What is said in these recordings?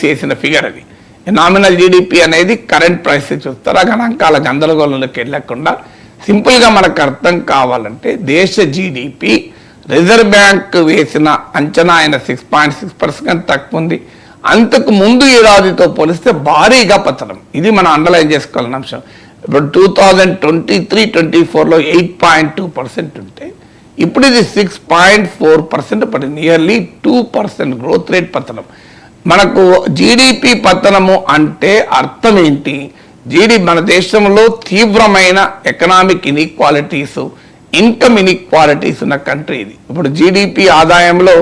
చేసిన ఫిగర్ అది. Nominal GDP అనేది కరెంట్ ప్రైస్ చూస్తారా, గణాంకాల గందరగోళంలోకి వెళ్ళకుండా సింపుల్గా మనకు అర్థం కావాలంటే దేశ జీడిపి రిజర్వ్ బ్యాంక్ వేసిన అంచనా అయిన 6.6% తక్కువ ఉంది. అంతకు ముందు ఏడాదితో పోలిస్తే భారీగా పతనం. ఇది మనం అండర్లైన్ చేసుకోవాలని అంశం. ఇప్పుడు 2023-24లో 8.2% ఉంటే ఇప్పుడు ఇది 6.4% పడింది. నియర్లీ 2% గ్రోత్ రేట్ పతనం. మనకు జీడిపి పతనము అంటే అర్థం ఏంటి? మన దేశంలో తీవ్రమైన ఎకనామిక్ ఇన్ఈక్వాలిటీస్, ఇన్కమ్ ఇన్ఈక్వాలిటీస్ ఉన్న కంట్రీ ఇది. ఇప్పుడు జీడిపి ఆదాయంలో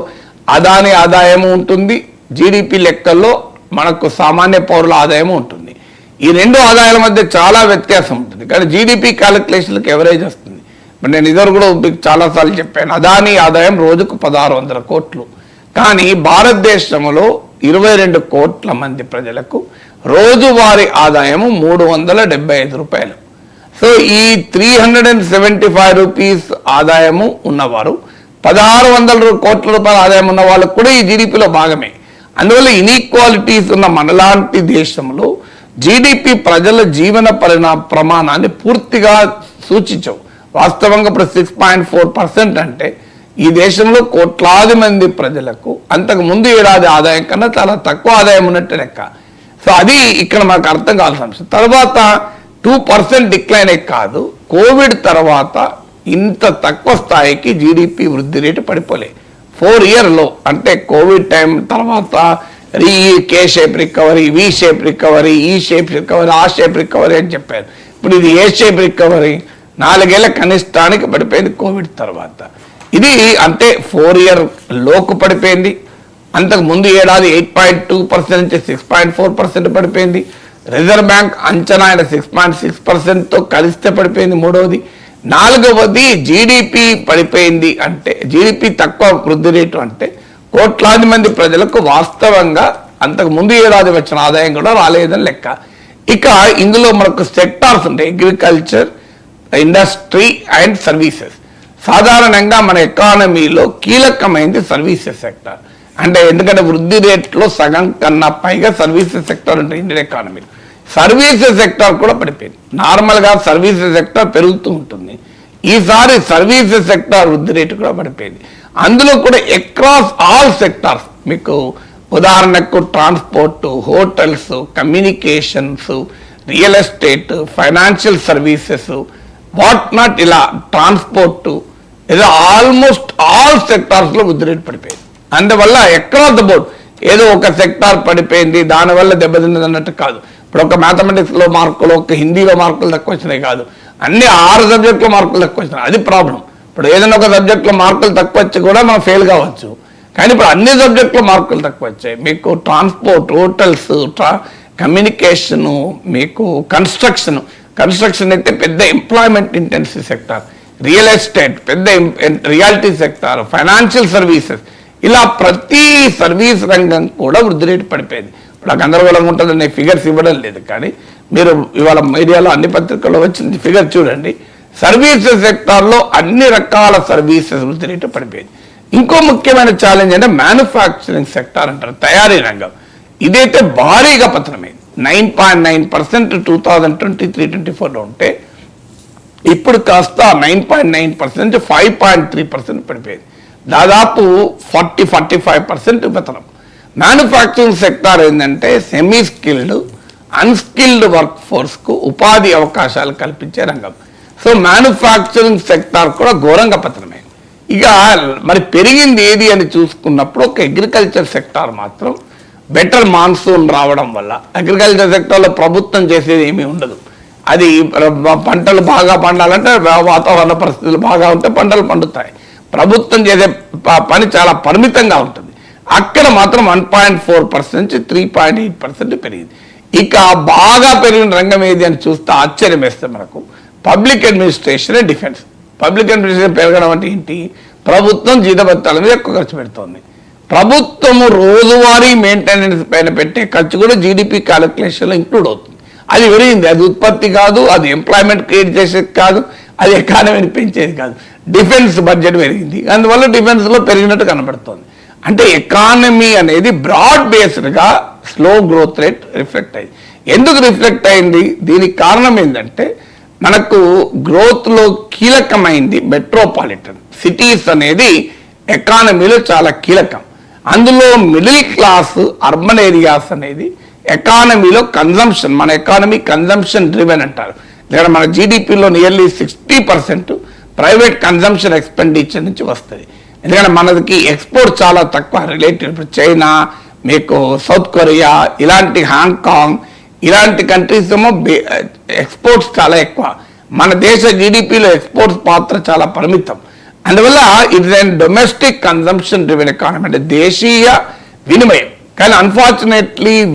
అదాని ఆదాయము ఉంటుంది, జీడిపి లెక్కల్లో మనకు సామాన్య పౌరుల ఆదాయము ఉంటుంది. ఈ రెండు ఆదాయాల మధ్య చాలా వ్యత్యాసం ఉంటుంది. కానీ జీడిపి క్యాలిక్యులేషన్లకు ఎవరేజ్ వస్తుంది. ఇప్పుడు నేను ఇద్దరు కూడా మీకు చాలాసార్లు చెప్పాను, అదాని ఆదాయం రోజుకు 1600 కోట్లు. కానీ భారతదేశంలో 22 కోట్ల మంది ప్రజలకు రోజువారీ ఆదాయము 375 రూపాయలు. సో ఈ 375 రూపీస్ ఆదాయము ఉన్నవారు 1600 కోట్ల రూపాయల ఆదాయం ఉన్న వాళ్ళకు కూడా ఈ జీడిపిలో భాగమే. అందువల్ల ఇన్ఈక్వాలిటీస్ ఉన్న మనలాంటి దేశంలో జీడిపి ప్రజల జీవన ప్రమాణాన్ని పూర్తిగా సూచించవు. వాస్తవంగా ఇప్పుడు 6.4% అంటే ఈ దేశంలో కోట్లాది మంది ప్రజలకు అంతకు ముందు ఏడాది ఆదాయం కన్నా చాలా తక్కువ ఆదాయం ఉన్నట్టు లెక్క. సో అది ఇక్కడ మనకు అర్థం కావాల్సిన అంశం. తర్వాత 2% డిక్లైన్ కాదు, కోవిడ్ తర్వాత ఇంత తక్కువ స్థాయికి జీడిపి వృద్ధి రేటు పడిపోలే. 4 year లో అంటే కోవిడ్ టైం తర్వాత K shape recovery, V shape recovery, ఈ షేప్ రికవరీ, ఆ షేప్ రికవరీ అని చెప్పారు. ఇప్పుడు ఇది ఏ షేప్ రికవరీ 4 ఏళ్ల కనిష్టానికి పడిపోయింది కోవిడ్ తర్వాత. ఇది అంటే 4 year లోకు పడిపోయింది. అంతకు ముందు ఏడాది 8.2% నుంచి 6.4% పడిపోయింది. రిజర్వ్ బ్యాంక్ అంచనా అయిన 6.6%తో కలిస్తే పడిపోయింది మూడవది. 4వది జీడిపి పడిపోయింది. అంటే జీడిపి తక్కువ వృద్ధి రేటు అంటే కోట్లాది మంది ప్రజలకు వాస్తవంగా అంతకు ముందు ఏడాది వచ్చిన ఆదాయం కూడా రాలేదని లెక్క. ఇక ఇందులో మనకు సెక్టార్స్ ఉంటాయి, అగ్రికల్చర్, ఇండస్ట్రీ అండ్ సర్వీసెస్. సాధారణంగా మన ఎకానమీలో కీలకమైనది సర్వీసెస్ సెక్టార్. అంటే ఎందుకంటే వృద్ధి రేట్లో సగం కన్నా పైగా సర్వీసెస్ సెక్టార్ ఉంటుంది ఇండియన్ ఎకానమీలో. సర్వీసెస్ సెక్టార్ కూడా పడిపోయింది. నార్మల్గా సర్వీసెస్ సెక్టార్ పెరుగుతూ ఉంటుంది, ఈసారి సర్వీసెస్ సెక్టార్ వృద్ధి రేటు కూడా పడిపోయింది. అందులో కూడా అక్రాస్ ఆల్ సెక్టార్స్, మీకు ఉదాహరణకు transport, hotels, communications, real estate, financial services, what not, ఇలా ట్రాన్స్పోర్ట్, ఏదో ఆల్మోస్ట్ ఆల్ సెక్టార్స్లో వృద్ధి రేటు పడిపోయింది. అందువల్ల అక్రాస్ ద బోర్డ్ ఏదో ఒక సెక్టార్ పడిపోయింది దానివల్ల దెబ్బతిన్నది అన్నట్టు కాదు. ఇప్పుడు ఒక మ్యాథమెటిక్స్లో మార్కులు, ఒక హిందీలో మార్కులు తక్కువ వచ్చినాయి కాదు, అన్ని 6 సబ్జెక్టులో మార్కులు తక్కువ వచ్చినాయి. అది ప్రాబ్లం. ఇప్పుడు ఏదైనా ఒక సబ్జెక్టులో మార్కులు తక్కువ వచ్చి కూడా మనం ఫెయిల్ కావచ్చు. కానీ ఇప్పుడు అన్ని సబ్జెక్టులో మార్కులు తక్కువ వచ్చాయి. మీకు ట్రాన్స్పోర్ట్, హోటల్స్, కమ్యూనికేషను, మీకు కన్స్ట్రక్షన్ అయితే పెద్ద employment intensive sector, real estate పెద్ద రియాలిటీ సెక్టార్, ఫైనాన్షియల్ సర్వీసెస్, ఇలా ప్రతి సర్వీస్ రంగం కూడా వృద్ధి రేటు పడిపోయింది. ఇప్పుడు ఆ గందరగోళంగా ఉంటుందని ఫిగర్స్ ఇవ్వడం లేదు, కానీ మీరు ఇవాళ మీడియాలో అన్ని పత్రికల్లో వచ్చింది ఫిగర్ చూడండి. సర్వీసెస్ సెక్టార్లో అన్ని రకాల సర్వీసెస్ వృద్ధి రేటు పడిపోయింది. ఇంకో ముఖ్యమైన ఛాలెంజ్ అంటే మ్యానుఫ్యాక్చరింగ్ సెక్టార్ అంటారు, తయారీ రంగం. ఇదైతే భారీగా పతనమైంది. 9.9% 2023-24లో ఉంటే ఇప్పుడు కాస్త 9.9% 5.3% పడిపోయింది. దాదాపు 40-45% పతనం. మ్యానుఫ్యాక్చరింగ్ సెక్టార్ ఏంటంటే సెమీ స్కిల్డ్, అన్స్కిల్డ్ వర్క్ ఫోర్స్కు ఉపాధి అవకాశాలు కల్పించే రంగం. సో మ్యానుఫ్యాక్చరింగ్ సెక్టార్ కూడా ఘోరంగా పతనమైంది. ఇక మరి పెరిగింది ఏది అని చూసుకున్నప్పుడు ఒక అగ్రికల్చర్ సెక్టార్ మాత్రం బెటర్ మాన్సూన్ రావడం వల్ల, అగ్రికల్చర్ సెక్టార్లో ప్రభుత్వం చేసేది ఏమీ ఉండదు. అది పంటలు బాగా పండాలంటే వాతావరణ పరిస్థితులు బాగా ఉంటే పంటలు పండుతాయి. ప్రభుత్వం చేసే పని చాలా పరిమితంగా ఉంటుంది. అక్కడ మాత్రం 1.4% నుంచి 3.8% పెరిగింది. ఇక బాగా పెరిగిన రంగం ఏది అని చూస్తే ఆశ్చర్యం వేస్తే మనకు public administration and defence. Public administration పెరగడం అంటే ఏంటి? ప్రభుత్వం జీతభత్యాల మీద ఎక్కువ ఖర్చు పెడుతోంది. ప్రభుత్వము రోజువారీ మెయింటెనెన్స్ పైన పెట్టే ఖర్చు కూడా జీడిపి క్యాలిక్యులేషన్లో ఇంక్లూడ్ అవుతుంది. అది పెరిగింది. అది ఉత్పత్తి కాదు, అది ఎంప్లాయ్మెంట్ క్రియేట్ చేసేది కాదు, అది ఎకానమీని పెంచేది కాదు. డిఫెన్స్ బడ్జెట్ పెరిగింది, అందువల్ల డిఫెన్స్లో పెరిగినట్టు కనబడుతోంది. అంటే ఎకానమీ అనేది బ్రాడ్ బేస్డ్గా స్లో గ్రోత్ రేట్ రిఫ్లెక్ట్ అయింది. ఎందుకు రిఫ్లెక్ట్ అయింది? దీనికి కారణం ఏంటంటే మనకు గ్రోత్లో కీలకమైంది మెట్రోపాలిటన్ సిటీస్ అనేది ఎకానమీలో చాలా కీలకం. అందులో మిడిల్ క్లాస్ అర్బన్ ఏరియాస్ అనేది ఎకానమీలో కన్జంప్షన్, మన ఎకానమీ కన్జంప్షన్ డ్రివెన్ అంటారు. లేదా మన జీడిపిలో నియర్లీ 60% ప్రైవేట్ కన్జంప్షన్ ఎక్స్పెండిచర్ నుంచి వస్తుంది. ఎందుకంటే మనకి ఎక్స్పోర్ట్ చాలా తక్కువ రిలేటెడ్. ఇప్పుడు చైనా, మీకు సౌత్ కొరియా, ఇలాంటి హాంకాంగ్ ఇలాంటి కంట్రీస్ ఏమో ఎక్స్పోర్ట్స్ చాలా ఎక్కువ. మన దేశ జీడిపిలో ఎక్స్పోర్ట్స్ పాత్ర చాలా పరిమితం. అందువల్ల it is domestic consumption driven economy, అంటే దేశీయ వినిమయం. కానీ అన్ఫార్చునేట్లీ